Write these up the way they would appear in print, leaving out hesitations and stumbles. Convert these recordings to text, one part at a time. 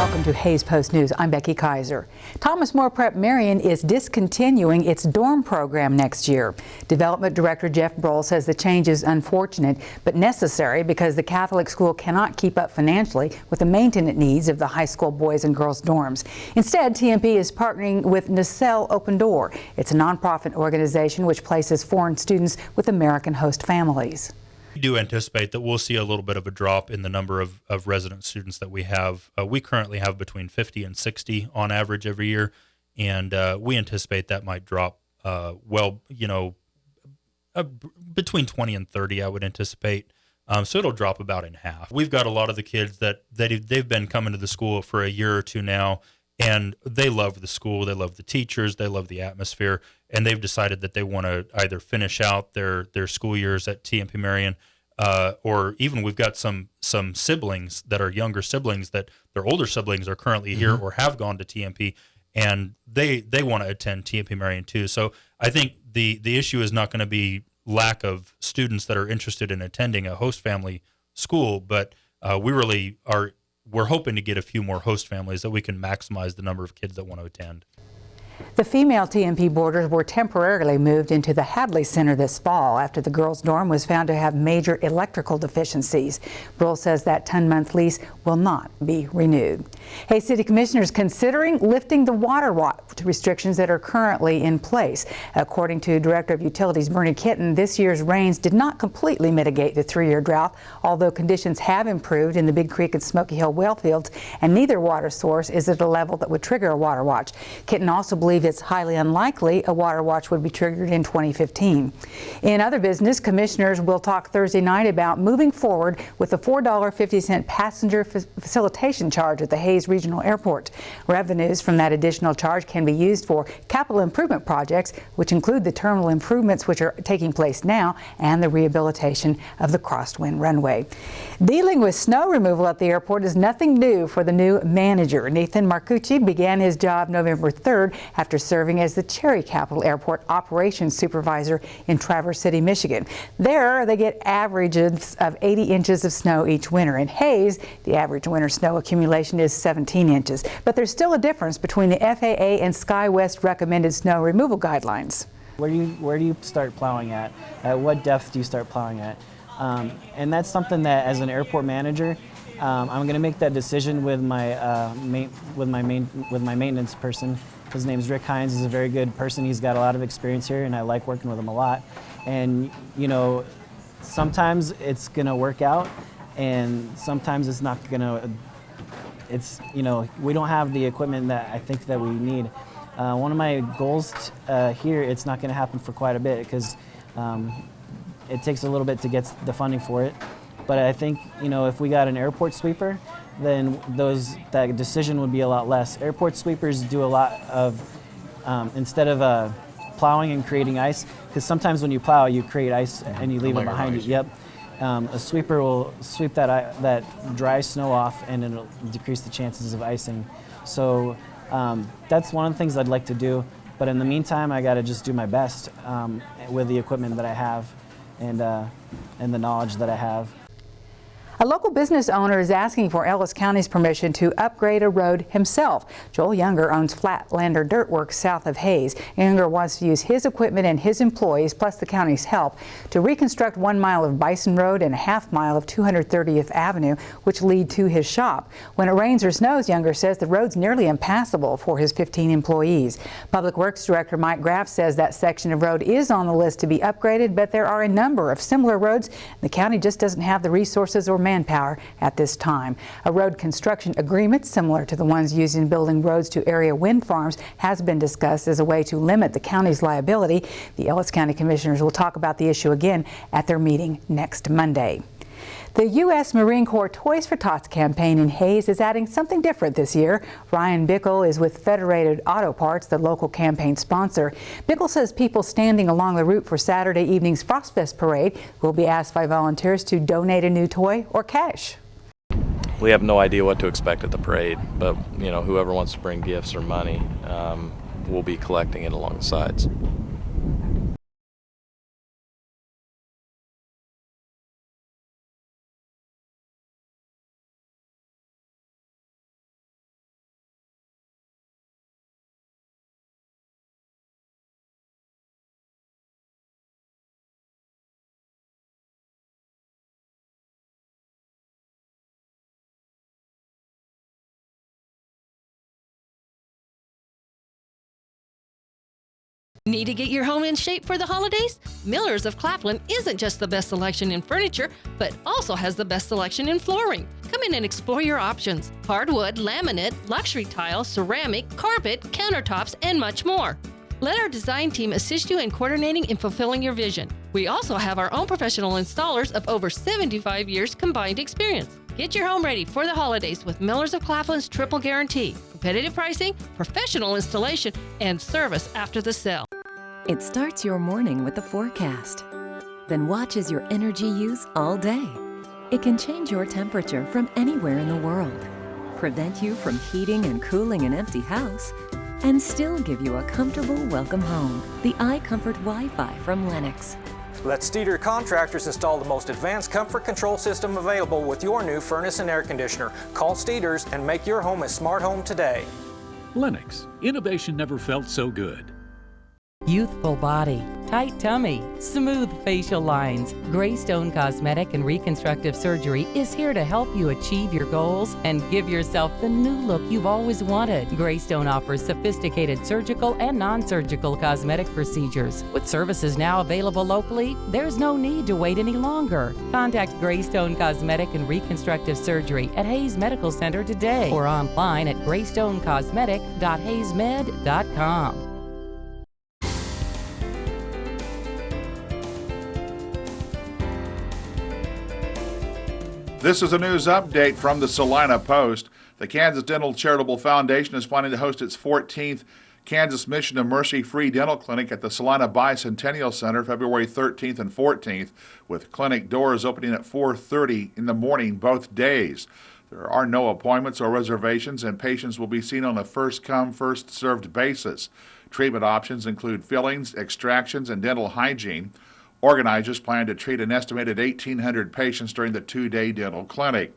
Welcome to Hays Post News. I'm Becky Kaiser. Thomas More Prep Marion is discontinuing its dorm program next year. Development Director Jeff Brohl says the change is unfortunate but necessary because the Catholic school cannot keep up financially with the maintenance needs of the high school boys and girls dorms. Instead, TMP is partnering with Nacelle Open Door. It's a nonprofit organization which places foreign students with American host families. We do anticipate that we'll see a little bit of a drop in the number of resident students that we have. We currently have between 50 and 60 on average every year, and we anticipate that might drop between 20 and 30, I would anticipate. So it'll drop about in half. We've got a lot of the kids that they've been coming to the school for a year or two now, and they love the school, they love the teachers, they love the atmosphere, and they've decided that they want to either finish out their school years at TMP Marion, or even we've got some siblings that are younger siblings that their older siblings are currently here or have gone to TMP, and they want to attend TMP Marion too. So I think the issue is not going to be lack of students that are interested in attending a host family school, but we're hoping to get a few more host families that we can maximize the number of kids that want to attend. The female TMP boarders were temporarily moved into the Hadley Center this fall after the girls' dorm was found to have major electrical deficiencies. Brohl says that 10-month lease will not be renewed. Hays City Commissioners considering lifting the water restrictions that are currently in place. According to Director of Utilities Bernie Kitten, this year's rains did not completely mitigate the 3-year drought, although conditions have improved in the Big Creek and Smoky Hill well fields, and neither water source is at a level that would trigger a water watch. Kitten also believes it's highly unlikely a water watch would be triggered in 2015. In other business, commissioners will talk Thursday night about moving forward with the $4.50 passenger facilitation charge at the Hays Regional Airport. Revenues from that additional charge can be used for capital improvement projects, which include the terminal improvements which are taking place now and the rehabilitation of the crosswind runway. Dealing with snow removal at the airport is nothing new for the new manager. Nathan Marcucci began his job November 3rd after serving as the Cherry Capital Airport Operations Supervisor in Traverse City, Michigan. There, they get averages of 80 inches of snow each winter. In Hays, the average winter snow accumulation is 17 inches. But there's still a difference between the FAA and SkyWest recommended snow removal guidelines. Where do you start plowing at? At what depth do you start plowing at? And that's something that, as an airport manager, I'm going to make that decision with my maintenance person. His name's Rick Hines. He's a very good person. He's got a lot of experience here, and I like working with him a lot. And sometimes it's going to work out, and sometimes it's not going to. We don't have the equipment that I think that we need. One of my goals here, it's not going to happen for quite a bit because it takes a little bit to get the funding for it. But I think, if we got an airport sweeper, then that decision would be a lot less. Airport sweepers do a lot of, instead of plowing and creating ice, because sometimes when you plow, you create ice and you leave it behind you. Yep. A sweeper will sweep that dry snow off, and it'll decrease the chances of icing. So that's one of the things I'd like to do. But in the meantime, I got to just do my best with the equipment that I have and the knowledge that I have. A local business owner is asking for Ellis County's permission to upgrade a road himself. Joel Younger owns Flatlander Dirt Works south of Hays. Younger wants to use his equipment and his employees, plus the county's help, to reconstruct 1 mile of Bison Road and a half mile of 230th Avenue, which lead to his shop. When it rains or snows, Younger says the road's nearly impassable for his 15 employees. Public Works Director Mike Graff says that section of road is on the list to be upgraded, but there are a number of similar roads. The county just doesn't have the resources or manpower at this time. A road construction agreement similar to the ones used in building roads to area wind farms has been discussed as a way to limit the county's liability. The Ellis County Commissioners will talk about the issue again at their meeting next Monday. The U.S. Marine Corps Toys for Tots campaign in Hays is adding something different this year. Ryan Bickle is with Federated Auto Parts, the local campaign sponsor. Bickle says people standing along the route for Saturday evening's Frostfest parade will be asked by volunteers to donate a new toy or cash. We have no idea what to expect at the parade, but whoever wants to bring gifts or money, we'll be collecting it along the sides. Need to get your home in shape for the holidays? Miller's of Claflin isn't just the best selection in furniture, but also has the best selection in flooring. Come in and explore your options. Hardwood, laminate, luxury tile, ceramic, carpet, countertops, and much more. Let our design team assist you in coordinating and fulfilling your vision. We also have our own professional installers of over 75 years combined experience. Get your home ready for the holidays with Miller's of Claflin's Triple Guarantee. Competitive pricing, professional installation, and service after the sale. It starts your morning with the forecast, then watches your energy use all day. It can change your temperature from anywhere in the world, prevent you from heating and cooling an empty house, and still give you a comfortable welcome home. The iComfort Wi-Fi from Lennox. Let Steeder Contractors install the most advanced comfort control system available with your new furnace and air conditioner. Call Steeders and make your home a smart home today. Lennox, innovation never felt so good. Youthful body, tight tummy, smooth facial lines. Greystone Cosmetic and Reconstructive Surgery is here to help you achieve your goals and give yourself the new look you've always wanted. Greystone offers sophisticated surgical and non-surgical cosmetic procedures. With services now available locally, there's no need to wait any longer. Contact Greystone Cosmetic and Reconstructive Surgery at Hayes Medical Center today or online at greystonecosmetic.hayesmed.com. This is a news update from the Salina Post. The Kansas Dental Charitable Foundation is planning to host its 14th Kansas Mission of Mercy Free Dental Clinic at the Salina Bicentennial Center February 13th and 14th, with clinic doors opening at 4:30 in the morning both days. There are no appointments or reservations, and patients will be seen on a first-come, first-served basis. Treatment options include fillings, extractions, and dental hygiene. Organizers plan to treat an estimated 1,800 patients during the two-day dental clinic.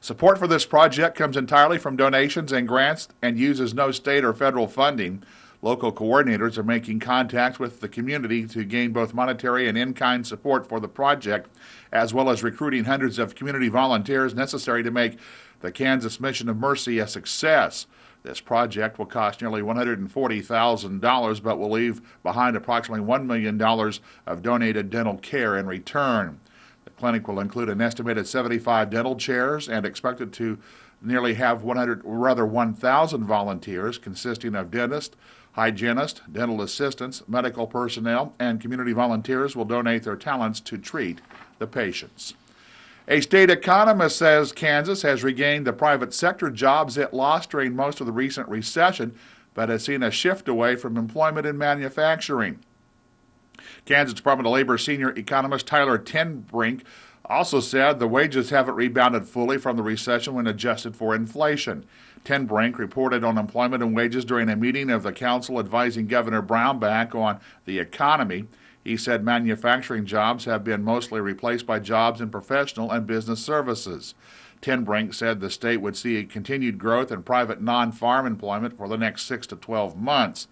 Support for this project comes entirely from donations and grants and uses no state or federal funding. Local coordinators are making contact with the community to gain both monetary and in-kind support for the project, as well as recruiting hundreds of community volunteers necessary to make the Kansas Mission of Mercy a success. This project will cost nearly $140,000, but will leave behind approximately $1 million of donated dental care in return. The clinic will include an estimated 75 dental chairs and expected to nearly have 1,000 volunteers consisting of dentists, hygienists, dental assistants, medical personnel, and community volunteers will donate their talents to treat the patients. A state economist says Kansas has regained the private sector jobs it lost during most of the recent recession, but has seen a shift away from employment in manufacturing. Kansas Department of Labor senior economist Tyler Tenbrink also said the wages haven't rebounded fully from the recession when adjusted for inflation. Tenbrink reported on employment and wages during a meeting of the council advising Governor Brownback on the economy. He said manufacturing jobs have been mostly replaced by jobs in professional and business services. Tenbrink said the state would see a continued growth in private non-farm employment for the next 6 to 12 months.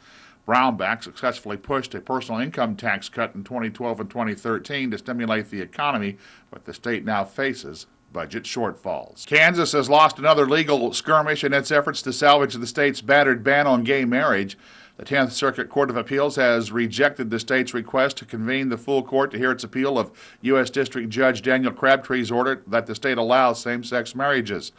Brownback successfully pushed a personal income tax cut in 2012 and 2013 to stimulate the economy, but the state now faces budget shortfalls. Kansas has lost another legal skirmish in its efforts to salvage the state's battered ban on gay marriage. The 10th Circuit Court of Appeals has rejected the state's request to convene the full court to hear its appeal of U.S. District Judge Daniel Crabtree's order that the state allows same-sex marriages.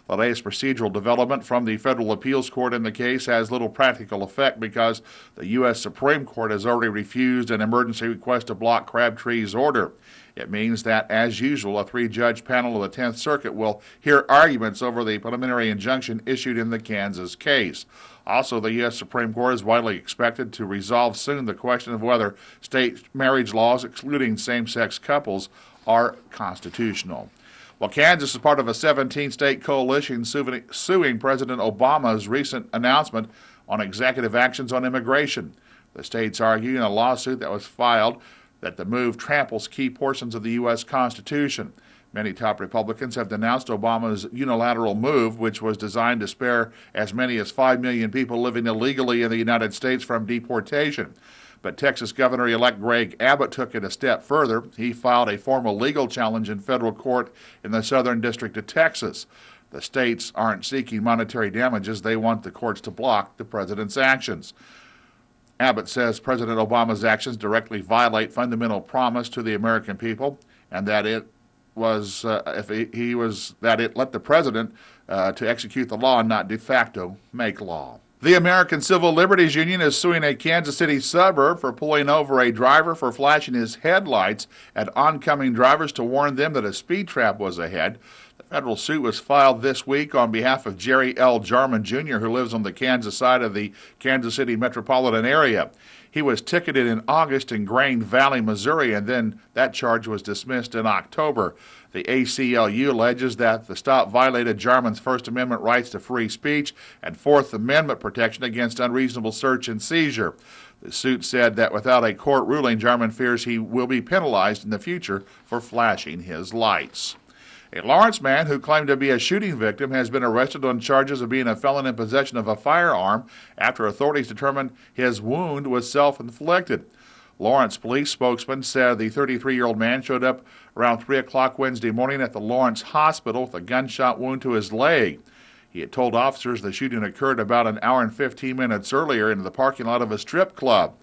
The latest procedural development from the federal appeals court in the case has little practical effect because the U.S. Supreme Court has already refused an emergency request to block Crabtree's order. It means that, as usual, a three-judge panel of the 10th Circuit will hear arguments over the preliminary injunction issued in the Kansas case. Also, the U.S. Supreme Court is widely expected to resolve soon the question of whether state marriage laws excluding same-sex couples are constitutional. Well, Kansas is part of a 17-state coalition suing President Obama's recent announcement on executive actions on immigration. The states argue in a lawsuit that was filed that the move tramples key portions of the U.S. Constitution. Many top Republicans have denounced Obama's unilateral move, which was designed to spare as many as 5 million people living illegally in the United States from deportation. But Texas Governor-elect Greg Abbott took it a step further. He filed a formal legal challenge in federal court in the Southern District of Texas. The states aren't seeking monetary damages. They want the courts to block the president's actions. Abbott says President Obama's actions directly violate fundamental promise to the American people, and that it was let the president to execute the law and not de facto make law. The American Civil Liberties Union is suing a Kansas City suburb for pulling over a driver for flashing his headlights at oncoming drivers to warn them that a speed trap was ahead. The federal suit was filed this week on behalf of Jerry L. Jarman Jr., who lives on the Kansas side of the Kansas City metropolitan area. He was ticketed in August in Grain Valley, Missouri, and then that charge was dismissed in October. The ACLU alleges that the stop violated Jarman's First Amendment rights to free speech and Fourth Amendment protection against unreasonable search and seizure. The suit said that without a court ruling, Jarman fears he will be penalized in the future for flashing his lights. A Lawrence man who claimed to be a shooting victim has been arrested on charges of being a felon in possession of a firearm after authorities determined his wound was self-inflicted. Lawrence police spokesman said the 33-year-old man showed up around 3 o'clock Wednesday morning at the Lawrence Hospital with a gunshot wound to his leg. He had told officers the shooting occurred about an hour and 15 minutes earlier in the parking lot of a strip club.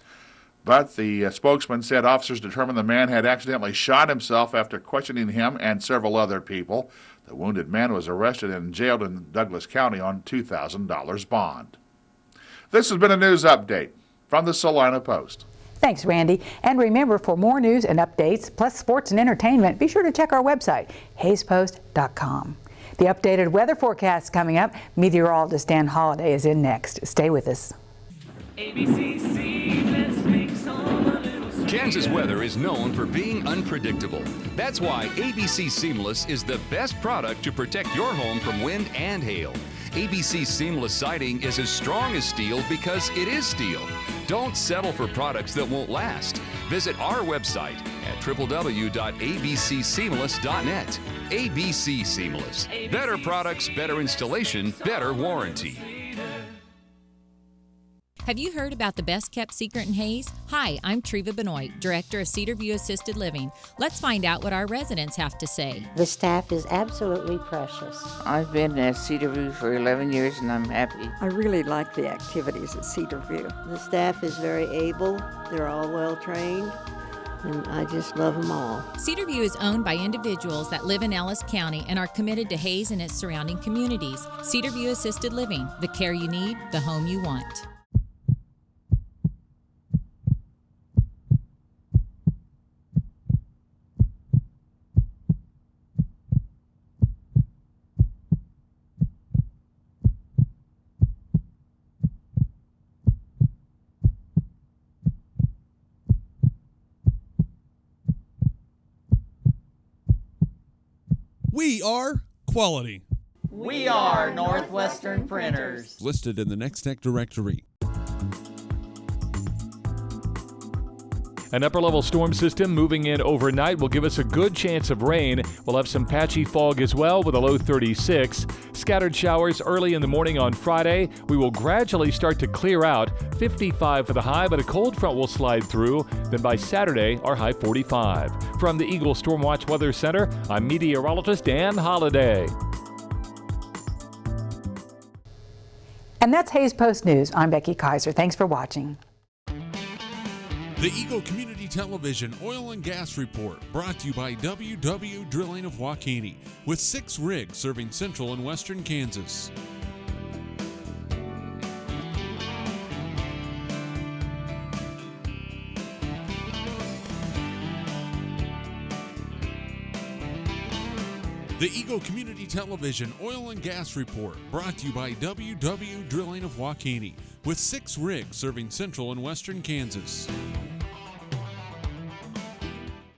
But the spokesman said officers determined the man had accidentally shot himself after questioning him and several other people. The wounded man was arrested and jailed in Douglas County on $2,000 bond. This has been a news update from the Salina Post. Thanks, Randy. And remember, for more news and updates, plus sports and entertainment, be sure to check our website, hayespost.com. The updated weather forecast coming up. Meteorologist Dan Holliday is in next. Stay with us. Kansas weather is known for being unpredictable. That's why ABC Seamless is the best product to protect your home from wind and hail. ABC Seamless siding is as strong as steel because it is steel. Don't settle for products that won't last. Visit our website at www.abcseamless.net. ABC Seamless. Better products, better installation, better warranty. Have you heard about the best kept secret in Hayes? Hi, I'm Treva Benoit, Director of Cedar View Assisted Living. Let's find out what our residents have to say. The staff is absolutely precious. I've been at Cedar View for 11 years and I'm happy. I really like the activities at Cedar View. The staff is very able, they're all well trained, and I just love them all. Cedar View is owned by individuals that live in Ellis County and are committed to Hayes and its surrounding communities. Cedar View Assisted Living, the care you need, the home you want. We are quality. We are Northwestern Printers. Listed in the Nextech directory. An upper-level storm system moving in overnight will give us a good chance of rain. We'll have some patchy fog as well with a low 36. Scattered showers early in the morning on Friday. We will gradually start to clear out. 55 for the high, but a cold front will slide through. Then by Saturday, our high 45. From the Eagle Stormwatch Weather Center, I'm meteorologist Dan Holliday. And that's Hayes Post News. I'm Becky Kaiser. Thanks for watching. The Eagle Community Television Oil and Gas Report, brought to you by WW Drilling of Waukene, with 6 rigs serving central and western Kansas. The Eagle Community Television Oil and Gas Report, brought to you by WW Drilling of Waukene, with 6 rigs serving central and western Kansas.